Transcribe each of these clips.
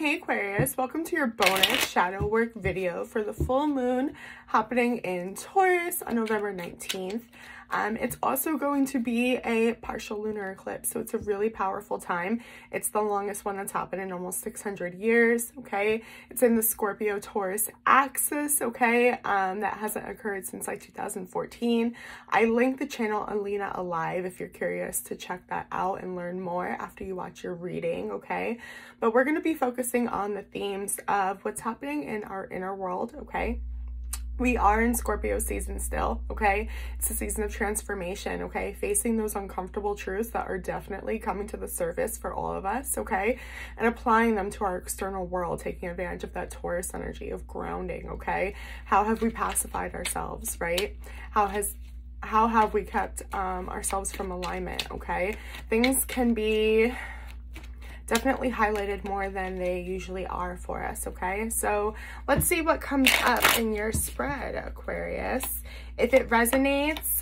Hey Aquarius, welcome to your bonus shadow work video for the full moon happening in Taurus on November 19th. It's also going to be a partial lunar eclipse, so it's a really powerful time. It's the longest one that's happened in almost 600 years, okay? It's in the Scorpio-Taurus axis, okay? That hasn't occurred since like 2014. I linked the channel Alina Alive if you're curious to check that out and learn more after you watch your reading, okay? But we're going to be focusing on the themes of what's happening in our inner world, okay? We are in Scorpio season still, okay? It's a season of transformation, okay? Facing those uncomfortable truths that are definitely coming to the surface for all of us, okay? And applying them to our external world, taking advantage of that Taurus energy of grounding, okay? How have we pacified ourselves, right? How have we kept ourselves from alignment, okay? Things can be definitely highlighted more than they usually are for us, okay? So let's see what comes up in your spread, Aquarius. If it resonates,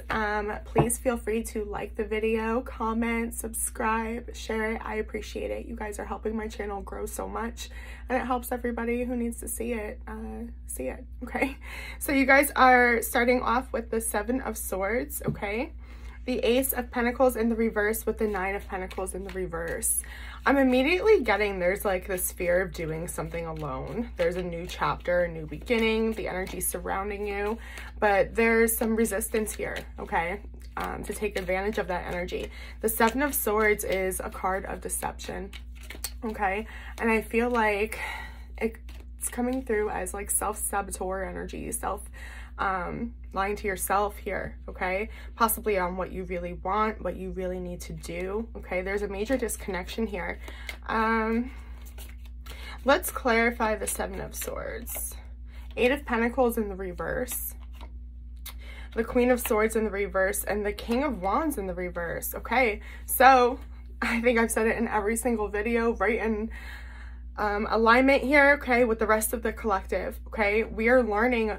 please feel free to like the video, comment, subscribe, share it. I appreciate it. You guys are helping my channel grow so much, and it helps everybody who needs to see it, okay? So you guys are starting off with the 7 of Swords, okay? The Ace of Pentacles in the reverse with the 9 of Pentacles in the reverse. I'm immediately getting there's like this fear of doing something alone. There's a new chapter, a new beginning, the energy surrounding you, but there's some resistance here, okay, to take advantage of that energy. The 7 of Swords is a card of deception, okay, and I feel like it's coming through as like self-saboteur energy, lying to yourself here, okay? Possibly on what you really want, what you really need to do, okay? There's a major disconnection here. Let's clarify the 7 of Swords. 8 of Pentacles in the reverse. The Queen of Swords in the reverse, and the King of Wands in the reverse, okay? So, I think I've said it in every single video, right in alignment here, okay, with the rest of the collective, okay? We are learning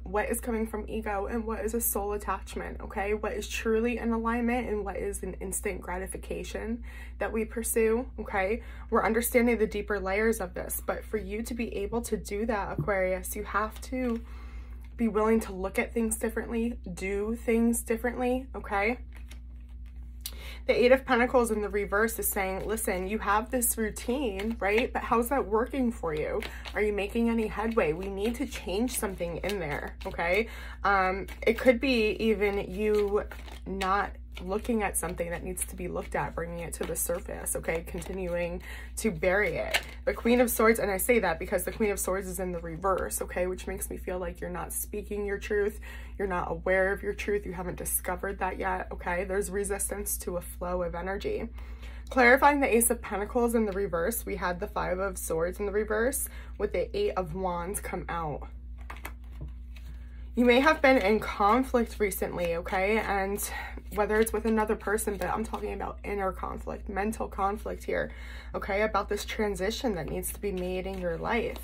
what is coming from ego and what is a soul attachment, okay? What is truly in alignment and what is an instant gratification that we pursue, okay? We're understanding the deeper layers of this, but for you to be able to do that, Aquarius, you have to be willing to look at things differently, do things differently, okay? The 8 of Pentacles in the reverse is saying, listen, you have this routine, right? But how's that working for you? Are you making any headway? We need to change something in there, okay? It could be even you not looking at something that needs to be looked at, bringing it to the surface, okay? Continuing to bury it. The Queen of Swords, and I say that because the Queen of Swords is in the reverse, okay? Which makes me feel like you're not speaking your truth. You're not aware of your truth. You haven't discovered that yet, okay? There's resistance to a flow of energy. Clarifying the Ace of Pentacles in the reverse, we had the 5 of Swords in the reverse with the 8 of Wands come out. You may have been in conflict recently, okay? And whether it's with another person, but I'm talking about inner conflict, mental conflict here, okay? About this transition that needs to be made in your life.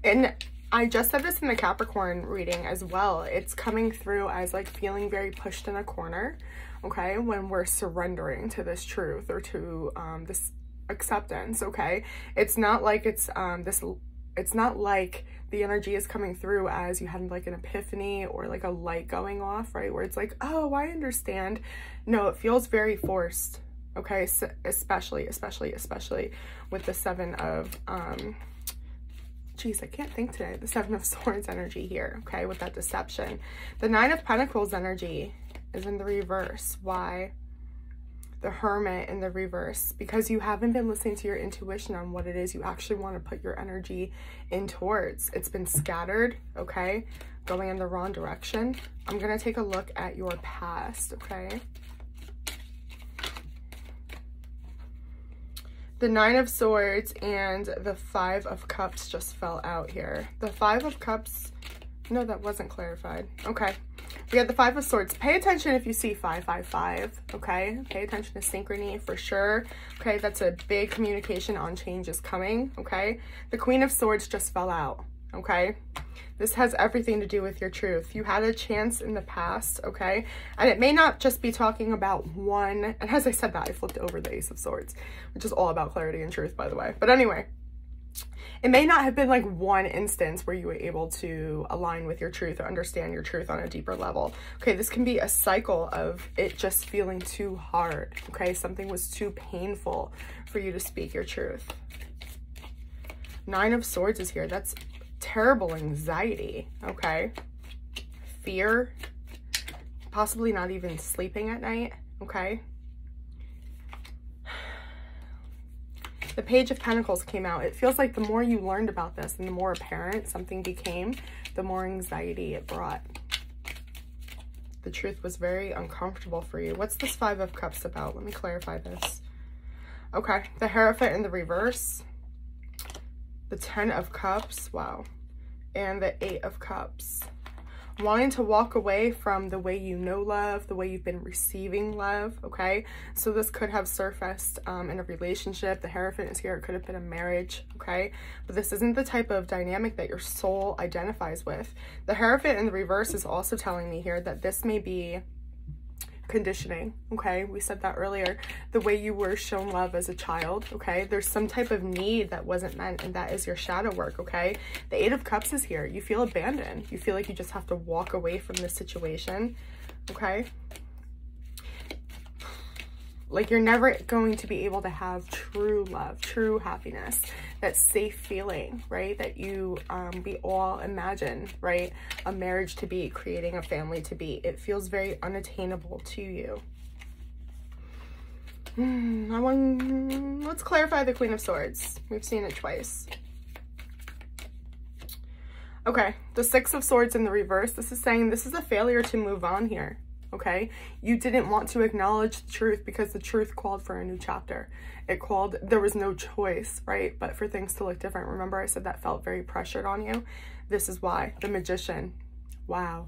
And I just said this in the Capricorn reading as well. It's coming through as like feeling very pushed in a corner, okay? When we're surrendering to this truth or to this acceptance, okay? It's not like it's not like the energy is coming through as you had like an epiphany or like a light going off, right? Where it's like, oh, I understand. No, it feels very forced, okay? So especially with the 7 of, geez, I can't think today. The 7 of Swords energy here, okay? With that deception. The 9 of Pentacles energy is in the reverse. Why? The Hermit in the reverse, because you haven't been listening to your intuition on what it is you actually want to put your energy in towards. It's been scattered, okay, going in the wrong direction. I'm going to take a look at your past, okay? The 9 of Swords and the 5 of Cups just fell out here. The 5 of Cups, no, that wasn't clarified. Okay. We have the 5 of Swords. Pay attention if you see 555, okay? Pay attention to synchrony for sure, okay? That's a big communication on change is coming, okay? The Queen of Swords just fell out, okay? This has everything to do with your truth. You had a chance in the past, okay? And it may not just be talking about one, and as I said that, I flipped over the Ace of Swords, which is all about clarity and truth, by the way. But anyway, it may not have been like one instance where you were able to align with your truth or understand your truth on a deeper level. Okay, this can be a cycle of it just feeling too hard, okay? Something was too painful for you to speak your truth. Nine of Swords is here. That's terrible anxiety, okay? Fear, possibly not even sleeping at night, okay? The Page of Pentacles came out. It feels like the more you learned about this and the more apparent something became, the more anxiety it brought. The truth was very uncomfortable for you. What's this Five of Cups about? Let me clarify this. Okay, the Hierophant in the reverse. The 10 of Cups, wow, and the 8 of Cups. Wanting to walk away from the way you know love, the way you've been receiving love, okay? So this could have surfaced in a relationship. The Hierophant is here. It could have been a marriage, okay? But this isn't the type of dynamic that your soul identifies with. The Hierophant in the reverse is also telling me here that this may be conditioning, okay? We said that earlier. The way you were shown love as a child, okay? There's some type of need that wasn't met, and that is your shadow work, okay? The Eight of Cups is here. You feel abandoned. You feel like you just have to walk away from this situation, okay? Like you're never going to be able to have true love, true happiness, that safe feeling, right? That you we all imagine, right? A marriage to be, creating a family to be. It feels very unattainable to you. Let's clarify the Queen of Swords. We've seen it twice. Okay, the Six of Swords in the reverse. This is saying this is a failure to move on here. Okay, you didn't want to acknowledge the truth because the truth called for a new chapter. It called, there was no choice, right? But for things to look different. Remember I said that felt very pressured on you? This is why. The Magician. Wow.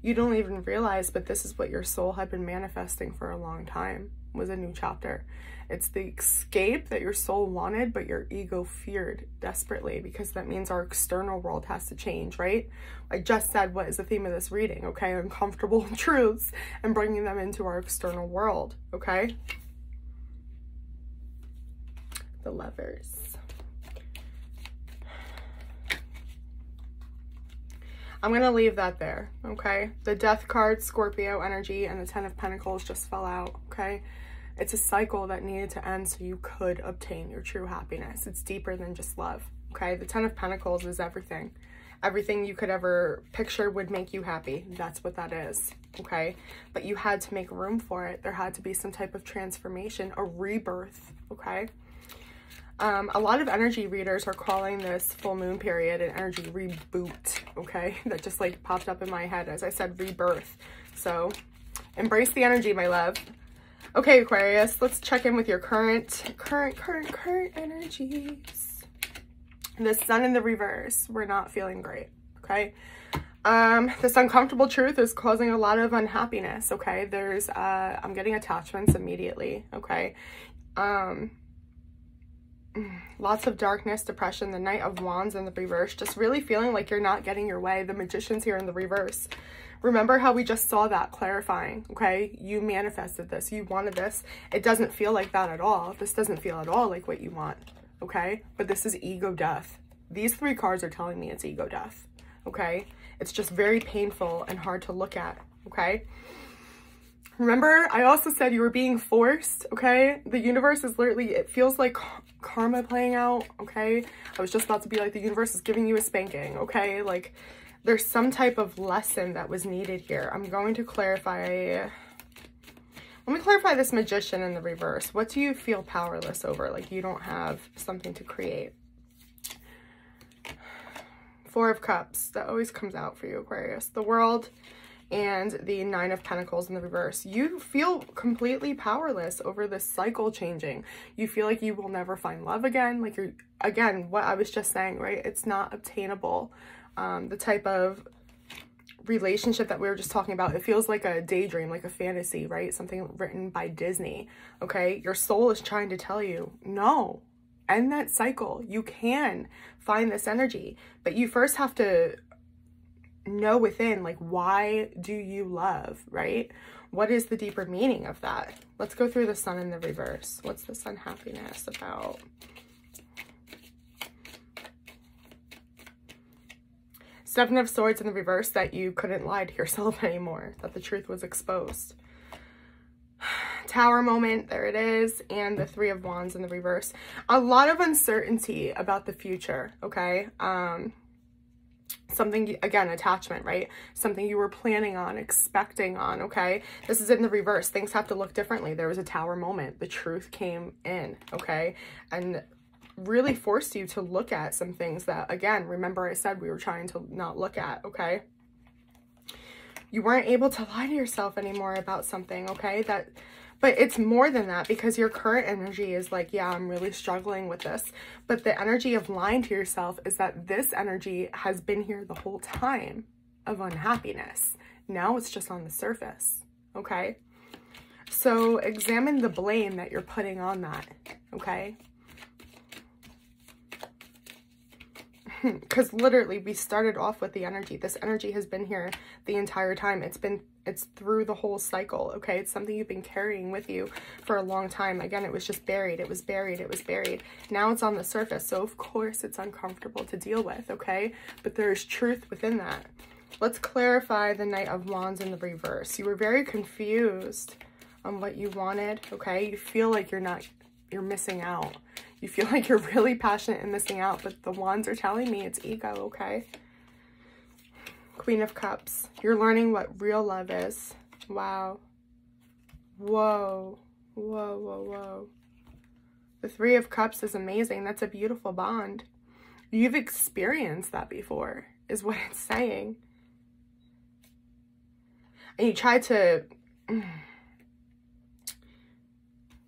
You don't even realize, but this is what your soul had been manifesting for a long time, was a new chapter. It's the escape that your soul wanted, but your ego feared desperately, because that means our external world has to change, right? I just said what is the theme of this reading, okay? Uncomfortable truths and bringing them into our external world, okay? The Lovers. I'm going to leave that there, okay? The Death card, Scorpio energy, and the Ten of Pentacles just fell out, okay? It's a cycle that needed to end so you could obtain your true happiness. It's deeper than just love, okay? The Ten of Pentacles is everything. Everything you could ever picture would make you happy. That's what that is, okay? But you had to make room for it. There had to be some type of transformation, a rebirth, okay? A lot of energy readers are calling this full moon period an energy reboot, okay? That just like popped up in my head as I said rebirth. So embrace the energy, my love. Okay, Aquarius, let's check in with your current energies. The Sun in the reverse, we're not feeling great, okay? This uncomfortable truth is causing a lot of unhappiness, okay? There's, I'm getting attachments immediately, okay? Lots of darkness, depression, the Knight of Wands in the reverse, just really feeling like you're not getting your way. The Magician's here in the reverse. Remember how we just saw that clarifying, okay? You manifested this, you wanted this. It doesn't feel like that at all. This doesn't feel at all like what you want, okay? But this is ego death. These three cards are telling me it's ego death, okay? It's just very painful and hard to look at, okay? Remember, I also said you were being forced, okay? The universe is literally, it feels like karma playing out, okay? I was just about to be like, the universe is giving you a spanking, okay? Like, there's some type of lesson that was needed here. I'm going to clarify, let me clarify this Magician in the reverse. What do you feel powerless over? Like, you don't have something to create. Four of Cups, that always comes out for you, Aquarius. The World and the Nine of Pentacles in the reverse. You feel completely powerless over this cycle changing. You feel like you will never find love again. Like you're, again, what I was just saying, right? It's not obtainable. The type of relationship that we were just talking about, it feels like a daydream, like a fantasy, right? Something written by Disney, okay? Your soul is trying to tell you, no, end that cycle. You can find this energy, but you first have to know within, like, why do you love, right? What is the deeper meaning of that? Let's go through the Sun in the reverse. What's this unhappiness about? Seven of Swords in the reverse, that you couldn't lie to yourself anymore, that the truth was exposed. Tower moment, there it is, and the Three of Wands in the reverse. A lot of uncertainty about the future, okay? Something, again, attachment, right? Something you were planning on, expecting on, okay? This is in the reverse. Things have to look differently. There was a tower moment. The truth came in, okay? And really forced you to look at some things that, again, remember I said we were trying to not look at, okay? You weren't able to lie to yourself anymore about something, okay? But it's more than that, because your current energy is like, yeah, I'm really struggling with this. But the energy of lying to yourself is that this energy has been here the whole time of unhappiness. Now it's just on the surface, okay? So examine the blame that you're putting on that, okay? Because literally we started off with the energy. This energy has been here the entire time. It's through the whole cycle, okay? It's something you've been carrying with you for a long time. Again, it was just buried. It was buried. It was buried. Now it's on the surface. So of course it's uncomfortable to deal with, okay? But there's truth within that. Let's clarify the Knight of Wands in the reverse. You were very confused on what you wanted, okay? You feel like you're missing out. You feel like you're really passionate and missing out, but the wands are telling me it's ego, okay? Queen of Cups. You're learning what real love is. Wow. Whoa. Whoa, whoa, whoa. The Three of Cups is amazing. That's a beautiful bond. You've experienced that before, is what it's saying. And you tried to...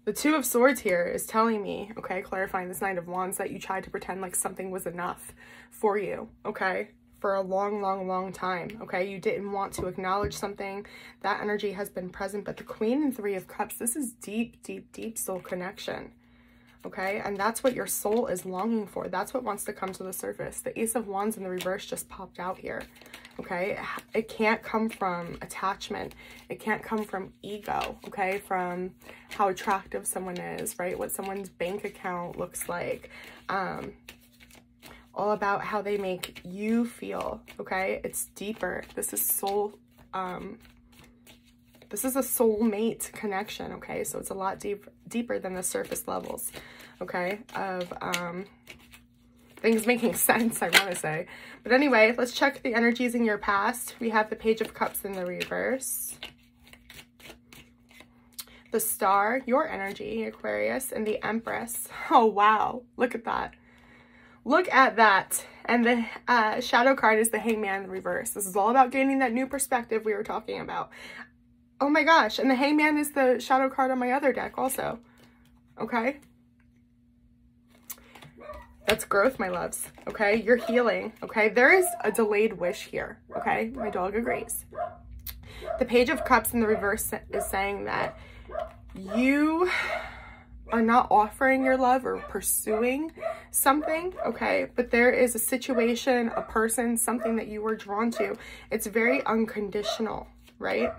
The Two of Swords here is telling me, okay, clarifying this Knight of Wands, that you tried to pretend like something was enough for you, okay, for a long, long, long time, okay? You didn't want to acknowledge something. That energy has been present, but the Queen and Three of Cups, this is deep, deep, deep soul connection, okay? And that's what your soul is longing for. That's what wants to come to the surface. The Ace of Wands in the reverse just popped out here, okay? It can't come from attachment. It can't come from ego, okay? From how attractive someone is, right? What someone's bank account looks like. All about how they make you feel, okay? It's deeper. This is soul, this is a soulmate connection, okay? So it's a lot deeper than the surface levels, okay? Of, things making sense, I want to say. But anyway, let's check the energies in your past. We have the Page of Cups in the reverse. The Star, your energy, Aquarius, and the Empress. Oh, wow. Look at that. Look at that. And the shadow card is the Hangman in the reverse. This is all about gaining that new perspective we were talking about. Oh my gosh. And the Hangman is the shadow card on my other deck also. Okay. That's growth, my loves, okay? You're healing, okay? There is a delayed wish here, okay? My dog agrees. The Page of Cups in the reverse is saying that you are not offering your love or pursuing something, okay? But there is a situation, a person, something that you were drawn to. It's very unconditional, right?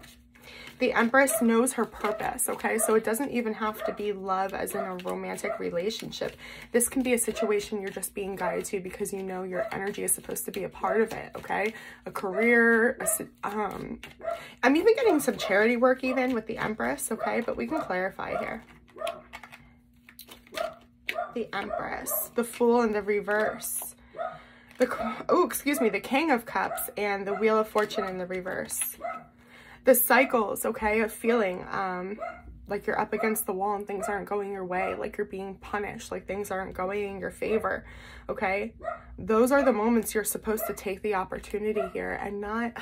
The Empress knows her purpose, okay? So it doesn't even have to be love as in a romantic relationship. This can be a situation you're just being guided to because you know your energy is supposed to be a part of it, okay? A career, I'm even getting some charity work even with the Empress, okay? But we can clarify here. The Empress, the Fool in the reverse. The King of Cups and the Wheel of Fortune in the reverse. The cycles, okay, of feeling like you're up against the wall and things aren't going your way, like you're being punished, like things aren't going in your favor, okay? Those are the moments you're supposed to take the opportunity here and not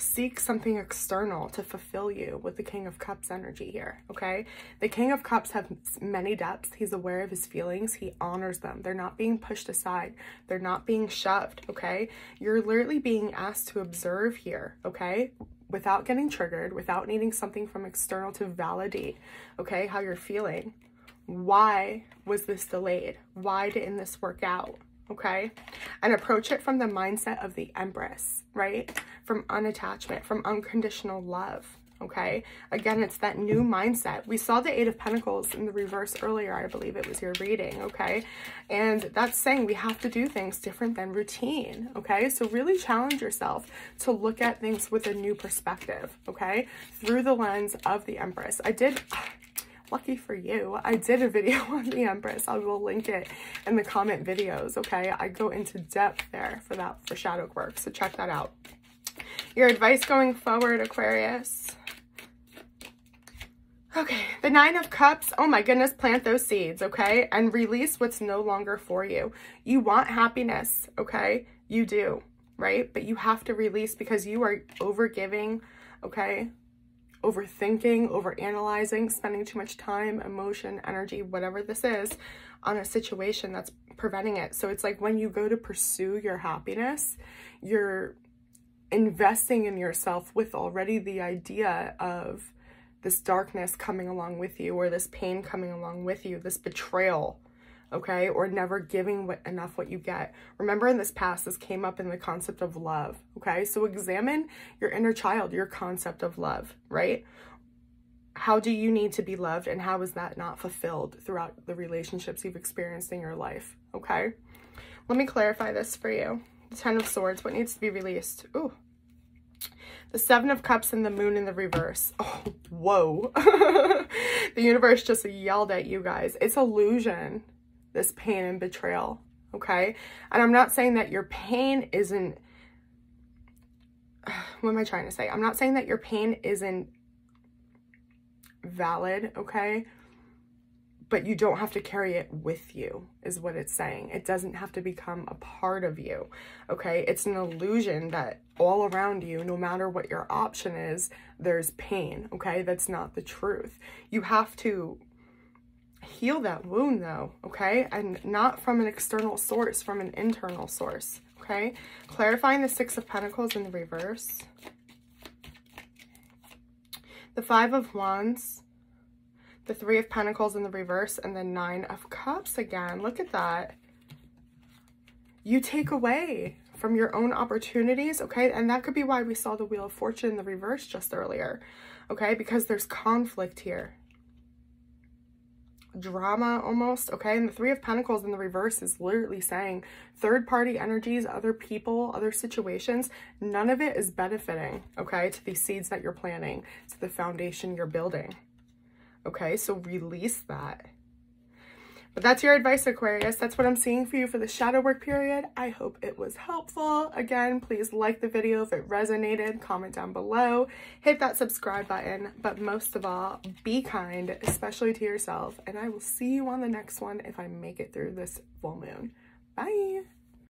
seek something external to fulfill you with the King of Cups energy here, okay? The King of Cups has many depths. He's aware of his feelings. He honors them. They're not being pushed aside. They're not being shoved, okay? You're literally being asked to observe here, okay? Without getting triggered, without needing something from external to validate, okay, how you're feeling. Why was this delayed? Why didn't this work out? Okay, and approach it from the mindset of the Empress, right? From unattachment, from unconditional love. Okay, again, it's that new mindset. We saw the Eight of Pentacles in the reverse earlier. I believe it was your reading. Okay, and that's saying we have to do things different than routine. Okay, so really challenge yourself to look at things with a new perspective. Okay, through the lens of the Empress. Lucky for you, I did a video on the Empress. I will link it in the comment videos, okay? I go into depth there for shadow work, so check that out. Your advice going forward, Aquarius. Okay, the Nine of Cups. Oh my goodness, plant those seeds, okay? And release what's no longer for you. You want happiness, okay? You do, right? But you have to release because you are overgiving, okay? Overthinking, overanalyzing, spending too much time, emotion, energy, whatever this is, on a situation that's preventing it. So it's like when you go to pursue your happiness, you're investing in yourself with already the idea of this darkness coming along with you, or this pain coming along with you, this betrayal, okay, or never giving enough what you get. Remember, in this past, this came up in the concept of love, okay? So examine your inner child, your concept of love, right? How do you need to be loved, and how is that not fulfilled throughout the relationships you've experienced in your life, okay? Let me clarify this for you. The Ten of Swords, what needs to be released? Ooh. The Seven of Cups and the Moon in the reverse. Oh, whoa. The universe just yelled at you guys. It's illusion. This pain and betrayal, okay? And I'm not saying that your pain isn't, what am I trying to say? I'm not saying that your pain isn't valid, okay? But you don't have to carry it with you, is what it's saying. It doesn't have to become a part of you, okay? It's an illusion that all around you, no matter what your option is, there's pain, okay? That's not the truth. You have to heal that wound though, okay? And not from an external source, from an internal source, okay? Clarifying the Six of Pentacles in the reverse. The Five of Wands, the Three of Pentacles in the reverse, and the Nine of Cups again. Look at that. You take away from your own opportunities, okay? And that could be why we saw the Wheel of Fortune in the reverse just earlier, okay? Because there's conflict here. Drama almost, okay? And the Three of Pentacles in the reverse is literally saying third-party energies, other people, other situations, none of it is benefiting, okay, to these seeds that you're planting, to the foundation you're building, okay? So release that. But that's your advice, Aquarius. That's what I'm seeing for you for the shadow work period. I hope it was helpful. Again, please like the video if it resonated, comment down below, hit that subscribe button, but most of all, be kind, especially to yourself, and I will see you on the next one if I make it through this full moon. Bye.